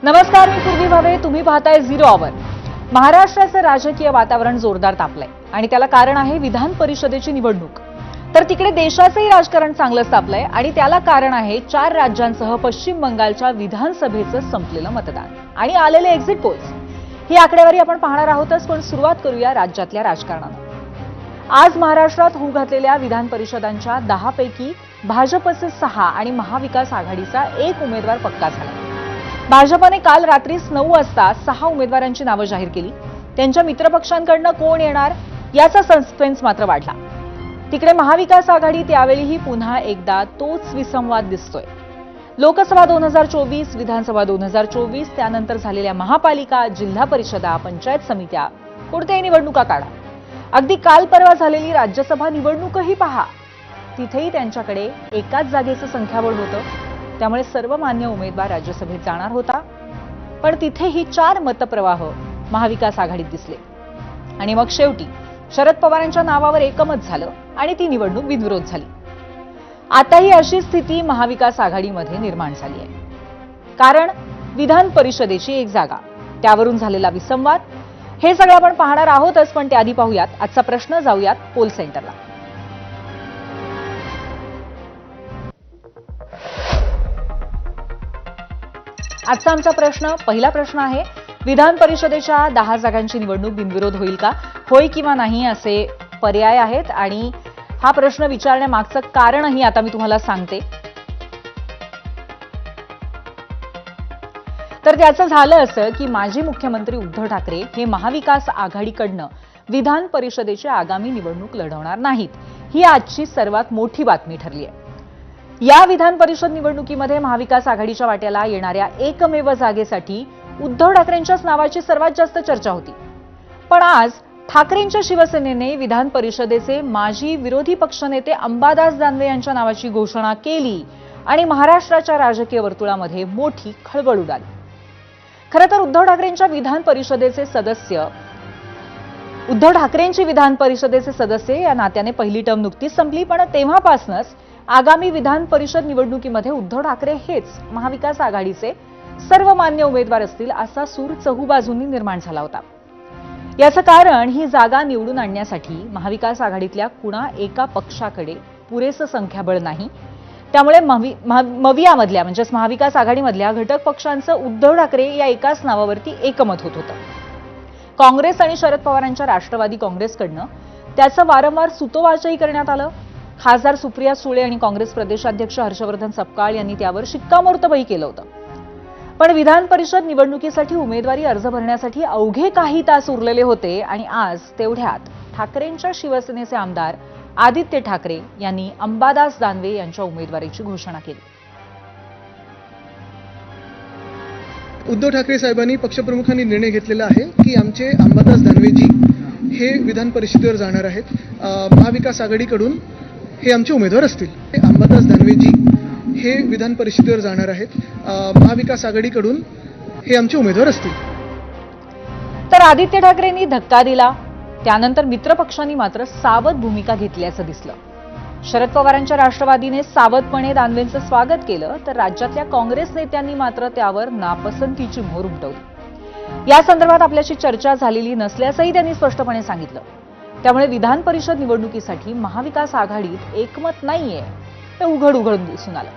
नमस्कार, मी पूर्वी भावे. तुम्ही पाहताय झिरो आवर. महाराष्ट्राचं राजकीय वातावरण जोरदार तापलंय आणि त्याला कारण आहे विधान परिषदेची निवडणूक. तर तिकडे देशाचंही राजकारण चांगलंच तापलंय आणि त्याला कारण आहे 4 राज्यांसह पश्चिम बंगालच्या विधानसभेचं संपलेलं मतदान आणि आलेले एक्झिट पोल्स. ही आकडेवारी आपण पाहणार आहोतच, पण सुरुवात करूया राज्यातल्या राजकारणानं. आज महाराष्ट्रात होऊ घातलेल्या विधान परिषदांच्या 10 पैकी भाजपचे 6 आणि महाविकास आघाडीचा 1 उमेदवार पक्का झाला. भाजपने काल रात्रीच 9 वाजता 6 उमेदवारांची नावं जाहीर केली. त्यांच्या मित्रपक्षांकडनं कोण येणार याचा सस्पेन्स मात्र वाढला. तिकडे महाविकास आघाडीत यावेळीही पुन्हा एकदा तोच विसंवाद दिसतोय. लोकसभा 2024, विधानसभा 2024, त्यानंतर झालेल्या महापालिका, जिल्हा परिषदा, पंचायत समित्या, कोणत्याही निवडणुका काढा. अगदी काल परवा झालेली राज्यसभा निवडणूकही पहा. तिथेही त्यांच्याकडे एकाच जागेचं संख्याबळ होतं. त्यामुळे सर्वमान्य उमेदवार राज्यसभेत जाणार होता. पण तिथेही 4 मतप्रवाह महाविकास आघाडीत दिसले आणि मग शेवटी शरद पवारांच्या नावावर एकमत झालं आणि ती निवडणूक बिनविरोध झाली. आताही अशी स्थिती महाविकास आघाडीमध्ये निर्माण झाली आहे. कारण विधान परिषदेची 1 जागा, त्यावरून झालेला विसंवाद, हे सगळं आपण पाहणार आहोतच. पण त्याआधी पाहूयात आजचा प्रश्न. जाऊयात पोल सेंटरला. आजचा आमचा पहिला प्रश्न आहे, विधान परिषदेच्या 10 जागांची निवडणूक बिनविरोध होईल का? होय किंवा नाही असे पर्याय आहेत आणि हा प्रश्न विचारण्यामागचं कारणही आता मी तुम्हाला सांगते. तर त्याचं झालं असं की माजी मुख्यमंत्री उद्धव ठाकरे हे महाविकास आघाडीकडनं विधान परिषदेची आगामी निवडणूक लढवणार नाहीत. ही आजची सर्वात मोठी बातमी ठरली आहे. या विधान परिषद निवडणुकीमध्ये महाविकास आघाडीच्या वाट्याला येणाऱ्या एकमेव जागेसाठी उद्धव ठाकरेंच्याच नावाची सर्वात जास्त चर्चा होती. पण आज ठाकरेंच्या शिवसेनेने विधान परिषदेचे माजी विरोधी पक्षनेते अंबादास दानवे यांच्या नावाची घोषणा केली आणि महाराष्ट्राच्या राजकीय वर्तुळामध्ये मोठी खळबळ उडाली. खरं तर उद्धव ठाकरेंची विधान परिषदेचे सदस्य या नात्याने पहिली टर्म नुकतीच संपली. पण तेव्हापासूनच आगामी विधान परिषद निवडणुकीमध्ये उद्धव ठाकरे हेच महाविकास आघाडीचे सर्वमान्य उमेदवार असतील असा सूर चहूबाजूंनी निर्माण झाला होता. याचं कारण ही जागा निवडून आणण्यासाठी महाविकास आघाडीतल्या कुणा एका पक्षाकडे पुरेसं संख्याबळ नाही. त्यामुळे मवियामधल्या म्हणजेच महाविकास आघाडीमधल्या घटक पक्षांचं उद्धव ठाकरे या एकाच नावावरती एकमत होत होतं. काँग्रेस आणि शरद पवारांच्या राष्ट्रवादी काँग्रेसकडनं त्याचं वारंवार सुतोवाचही करण्यात आलं. खासदार सुप्रिया सुळे आणि काँग्रेस प्रदेशाध्यक्ष हर्षवर्धन सपकाळ यांनी त्यावर शिक्कामोर्तबही केलं होतं. पण विधान परिषद निवडणुकीसाठी उमेदवारी अर्ज भरण्यासाठी अवघे काही तास उरलेले होते आणि आज तेवढ्यात ठाकरेंच्या शिवसेनेचे आमदार आदित्य ठाकरे यांनी अंबादास दानवे यांच्या उमेदवारीची घोषणा केली. उद्धव ठाकरे साहेबांनी पक्षप्रमुखांनी निर्णय घेतलेला आहे की आमचे अंबादास दानवेजी हे विधान परिषदेवर जाणार आहेत. महाविकास आघाडीकडून हे आमचे उमेदवार असतील. अंबादास दानवेजी हे विधान परिषदेवर जाणार आहेत. महाविकास आघाडीकडून हे आमचे उमेदवार असतील. तर आदित्य ठाकरेंनी धक्का दिला. त्यानंतर मित्रपक्षांनी मात्र सावध भूमिका घेतल्याचं दिसलं. शरद पवारांच्या राष्ट्रवादीने सावधपणे दानवेंचं स्वागत केलं, तर राज्यातल्या काँग्रेस नेत्यांनी मात्र त्यावर नापसंतीची मोहर उमटवली. या संदर्भात आपल्याशी चर्चा झालेली नसल्याचंही त्यांनी स्पष्टपणे सांगितलं. त्यामुळे विधान परिषद निवडणुकीसाठी महाविकास आघाडीत एकमत नाहीये हे उघड दिसून आलं.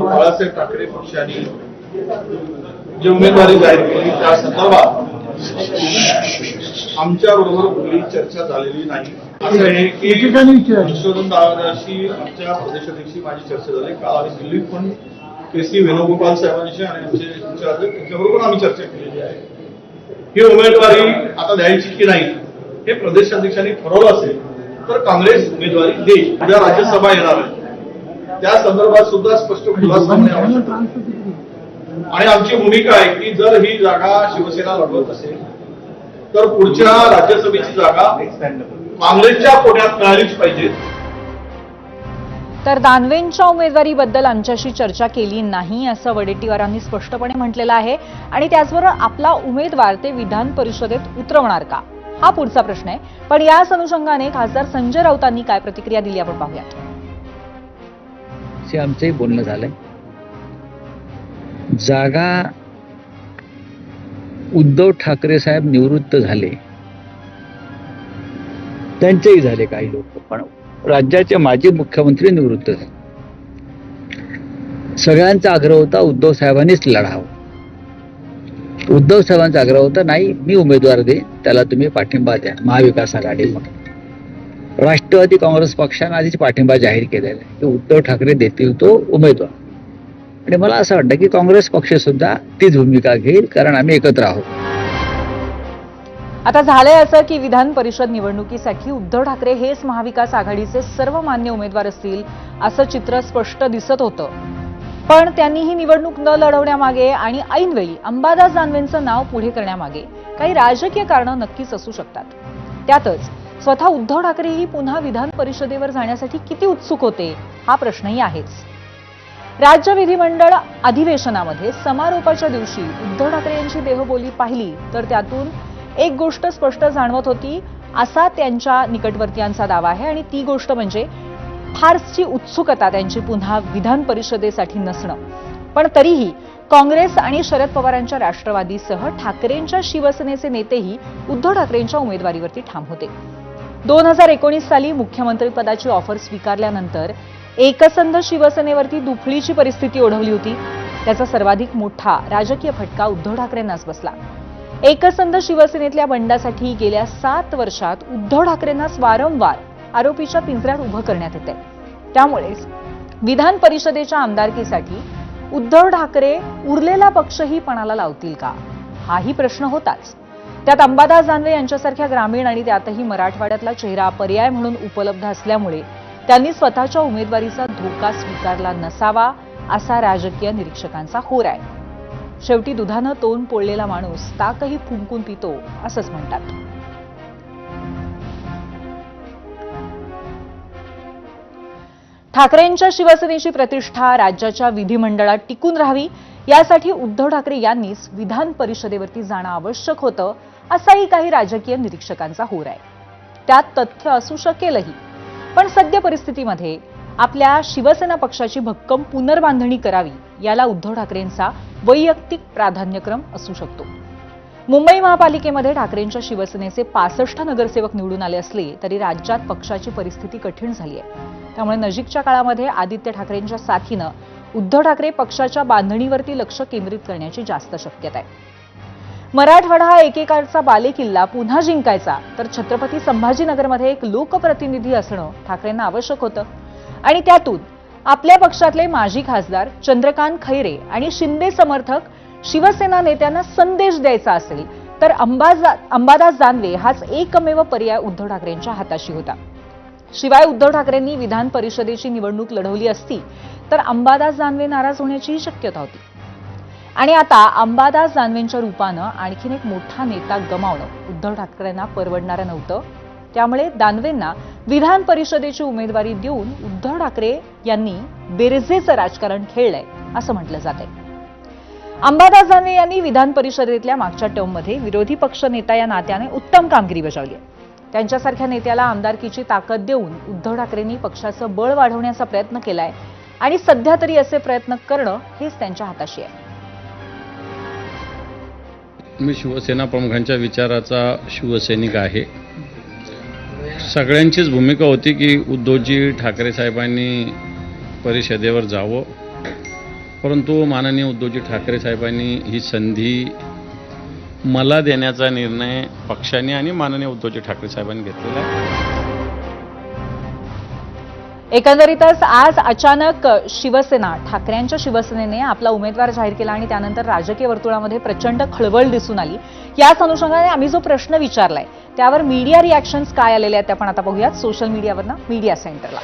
बाळासाहेब ठाकरे पक्षाने जी उमेदवारी जाहीर केली त्या संदर्भात आमच्या बरोबर कुठलीही चर्चा झालेली नाही. असं आहे की हर्षवर्धन दादाशी आमच्या प्रदेशाध्यक्षी माझी चर्चा झाली. काल आम्ही दिल्लीत पण केसी वेणुगोपाल साहेबांशी आणि आमचे त्यांच्याबरोबर आम्ही चर्चा केलेली आहे. ही उमेदवारी आता द्यायची की नाही हे प्रदेशाध्यक्षांनी ठरवलं असेल तर काँग्रेस उमेदवारी देईल. उद्या राज्यसभा येणार आहे, त्या संदर्भात सुद्धा स्पष्ट खुलासा होणे आवश्यक आहे. आणि आमची भूमिका आहे की जर ही जागा शिवसेना लढवत असेल तर पुढच्या राज्यसभेची जागा काँग्रेसच्या कोट्यात मिळालीच पाहिजे. तर दानवेंच्या उमेदवारीबद्दल आमच्याशी चर्चा केली नाही असं वडेट्टीवारांनी स्पष्टपणे म्हटलेलं आहे. आणि त्याचबरोबर आपला उमेदवार ते विधान परिषदेत उतरवणार का हा पुढचा प्रश्न आहे. पण याच अनुषंगाने खासदार संजय राऊतांनी काय प्रतिक्रिया दिली आपण पाहूयात. दिवशी आमचंही बोलणं झालंय. जागा उद्धव ठाकरे साहेब निवृत्त झाले, त्यांचेही झाले काही लोक, पण राज्याचे माजी मुख्यमंत्री निवृत्त झाले. सगळ्यांचा आग्रह होता उद्धव साहेबांनीच लढावं. उद्धव साहेबांचा आग्रह होता नाही मी उमेदवार दे, त्याला तुम्ही पाठिंबा द्या. महाविकास आघाडी, राष्ट्रवादी काँग्रेस पक्षाने आधीच पाठिंबा जाहीर केलेला आहे की उद्धव ठाकरे देतील तो उमेदवार. आणि मला असं वाटतं की काँग्रेस पक्ष सुद्धा तीच भूमिका घेईल, कारण आम्ही एकत्र आहोत. आता झालंय असं की विधान परिषद निवडणुकीसाठी उद्धव ठाकरे हेच महाविकास आघाडीचे सर्व मान्य उमेदवार असतील असं चित्र स्पष्ट दिसत होतं. पण त्यांनी ही निवडणूक न लढवण्यामागे आणि ऐनवेळी अंबादास दानवेंचं नाव पुढे करण्यामागे काही राजकीय कारणं नक्कीच असू शकतात. त्यातच स्वतः उद्धव ठाकरेही पुन्हा विधान परिषदेवर जाण्यासाठी किती उत्सुक होते हा प्रश्नही आहेच. राज्य विधिमंडळ अधिवेशनामध्ये समारोपाच्या दिवशी उद्धव ठाकरे यांची देहबोली पाहिली तर त्यातून एक गोष्ट स्पष्ट जाणवत होती असा त्यांच्या निकटवर्तीयांचा दावा आहे, आणि ती गोष्ट म्हणजे फारशी उत्सुकता त्यांची पुन्हा विधान परिषदेसाठी नसणं. पण तरीही काँग्रेस आणि शरद पवारांच्या राष्ट्रवादीसह ठाकरेंच्या शिवसेनेचे नेतेही उद्धव ठाकरेंच्या उमेदवारीवरती ठाम होते. 2019 साली मुख्यमंत्रीपदाची ऑफर स्वीकारल्यानंतर एकसंध शिवसेनेवरती दुफळीची परिस्थिती ओढवली होती. त्याचा सर्वाधिक मोठा राजकीय फटका उद्धव ठाकरेंनाच बसला. एकसंध शिवसेनेतल्या बंडासाठी गेल्या 7 वर्षात उद्धव ठाकरेंनाच वारंवार आरोपीच्या पिंजऱ्यात उभं करण्यात येते. त्यामुळेच विधान परिषदेच्या आमदारकीसाठी उद्धव ठाकरे उरलेला पक्षही पणाला लावतील का हाही प्रश्न होताच. त्यात अंबादास दानवे यांच्यासारख्या ग्रामीण आणि त्यातही मराठवाड्यातला चेहरा पर्याय म्हणून उपलब्ध असल्यामुळे त्यांनी स्वतःच्या उमेदवारीचा धोका स्वीकारला नसावा असा राजकीय निरीक्षकांचा होर आहे. शेवटी दुधानं तोंड पोळलेला माणूस ताकही फुंकून पितो असंच म्हणतात. ठाकरेंच्या शिवसेनेची प्रतिष्ठा राज्याच्या विधिमंडळात टिकून राहावी यासाठी उद्धव ठाकरे यांनीच विधान परिषदेवरती जाणं आवश्यक होतं असाही काही राजकीय निरीक्षकांचा होर आहे. त्यात तथ्य असू शकेलही, पण सद्य परिस्थितीमध्ये आपल्या शिवसेना पक्षाची भक्कम पुनर्बांधणी करावी याला उद्धव ठाकरेंचा वैयक्तिक प्राधान्यक्रम असू शकतो. मुंबई महापालिकेमध्ये ठाकरेंच्या शिवसेनेचे 65 नगरसेवक निवडून आले असले तरी राज्यात पक्षाची परिस्थिती कठीण झाली आहे. त्यामुळे नजीकच्या काळामध्ये आदित्य ठाकरेंच्या साथीनं उद्धव ठाकरे पक्षाच्या बांधणीवरती लक्ष केंद्रित करण्याची जास्त शक्यता आहे. मराठवाडा हा एकेकाळचा बालेकिल्ला पुन्हा जिंकायचा तर छत्रपती संभाजीनगरमध्ये एक लोकप्रतिनिधी असणं ठाकरेंना आवश्यक होतं. आणि त्यातून आपल्या पक्षातले माजी खासदार चंद्रकांत खैरे आणि शिंदे समर्थक शिवसेना नेत्यांना संदेश द्यायचा असेल तर अंबादास दानवे हाच एकमेव पर्याय उद्धव ठाकरेंच्या हाताशी होता. शिवाय उद्धव ठाकरेंनी विधान परिषदेची निवडणूक लढवली असती तर अंबादास दानवे नाराज होण्याचीही शक्यता होती. आणि आता अंबादास दानवेंच्या रूपानं आणखीन एक मोठा नेता गमावणं उद्धव ठाकरेंना परवडणारं नव्हतं. त्यामुळे दानवेंना विधान परिषदेची उमेदवारी देऊन उद्धव ठाकरे यांनी बेरजेचं राजकारण खेळलंय असं म्हटलं जातंय. अंबादास दानवे यांनी विधान परिषदेतल्या मागच्या टर्ममध्ये विरोधी पक्ष नेता या नात्याने उत्तम कामगिरी बजावली आहे. त्यांच्यासारख्या नेत्याला आमदारकीची ताकद देऊन उद्धव ठाकरेंनी पक्षाचं बळ वाढवण्याचा प्रयत्न केलाय आणि सध्या तरी असे प्रयत्न करणं हेच त्यांच्या हाताशी आहे. मी शिवसेना प्रमुखांच्या विचाराचा शिवसैनिक आहे. सगळ्यांचीच भूमिका होती की उद्धवजी ठाकरे साहेबांनी परिषदेवर जावं, परंतु माननीय उद्धवजी ठाकरे साहेबांनी ही संधी मला देण्याचा निर्णय पक्षाने आणि माननीय उद्धवजी ठाकरे साहेबांनी घेतलेला आहे. एकंदरीतच आज अचानक शिवसेना ठाकरेंच्या शिवसेनेने आपला उमेदवार जाहीर केला आणि त्यानंतर राजकीय वर्तुळामध्ये प्रचंड खळबळ दिसून आली. याच अनुषंगाने आम्ही जो प्रश्न विचारलाय त्यावर मीडिया रिॲक्शन्स काय आलेले आहेत ते आपण आता बघूयात सोशल मीडियावरनं मीडिया सेंटरला.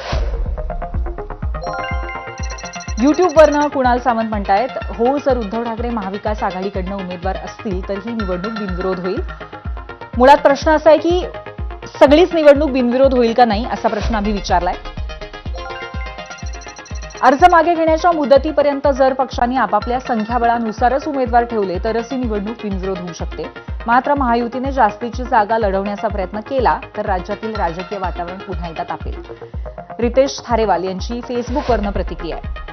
युट्यूबवरनं कुणाल सावंत म्हणतायत, हो जर उद्धव ठाकरे महाविकास आघाडीकडनं उमेदवार असतील तर ही निवडणूक बिनविरोध होईल. मुळात प्रश्न असा आहे की सगळीच निवडणूक बिनविरोध होईल का नाही असा प्रश्न आम्ही विचारलाय. अर्ज मागे घेण्याच्या मुदतीपर्यंत जर पक्षांनी आपापल्या संख्याबळानुसारच उमेदवार ठेवले तरच ही निवडणूक बिनविरोध होऊ शकते. मात्र महायुतीने जास्तीची जागा लढवण्याचा प्रयत्न केला तर राज्यातील राजकीय वातावरण पुन्हा एकदा तापेल. रितेश थारेवाल यांची फेसबुकवरनं प्रतिक्रिया आहे.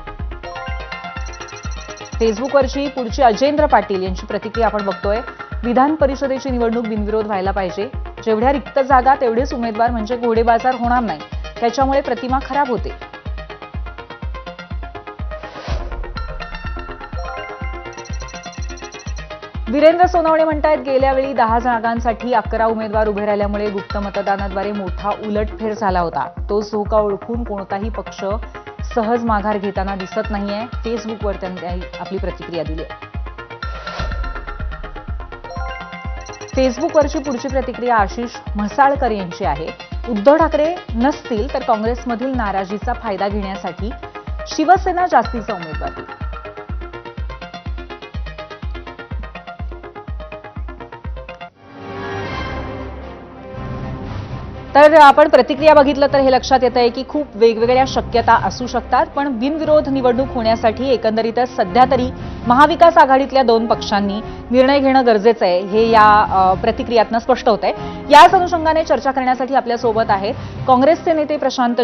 फेसबुकवरची पुढची अजेंद्र पाटील यांची प्रतिक्रिया आपण बघतोय. विधान परिषदेची निवडणूक बिनविरोध व्हायला पाहिजे. जेवढ्या रिक्त जागा तेवढेच उमेदवार म्हणजे घोडेबाजार होणार नाही. त्याच्यामुळे प्रतिमा खराब होते. वीरेंद्र सोनवणे म्हणतायत, गेल्या वेळी 10 जागांसाठी 11 उमेदवार उभे राहिल्यामुळे गुप्त मतदानाद्वारे मोठा उलटफेर झाला होता. तोच धोका ओळखून कोणताही पक्ष सहज माघार घेताना दिसत नाहीये. फेसबुकवर त्यांनी आपली प्रतिक्रिया दिली आहे. फेसबुकवरची पुढची प्रतिक्रिया आशिष म्हसाळकर यांची आहे. उद्धव ठाकरे नसतील तर काँग्रेसमधील नाराजीचा फायदा घेण्यासाठी शिवसेना जास्तीचा उमेदवार देईल. तर आपण प्रतिक्रिया बघितलं तर हे लक्षात येत आहे की खूप वेगवेगळ्या शक्यता असू शकतात, पण बिनविरोध निवडणूक होण्यासाठी एकंदरीतच सध्या तरी महाविकास आघाडीतल्या 2 पक्षांनी निर्णय घेणं गरजेचं आहे, हे या प्रतिक्रियातनं स्पष्ट होत आहे. याच अनुषंगाने चर्चा करण्यासाठी आपल्यासोबत आहेत काँग्रेसचे नेते प्रशांत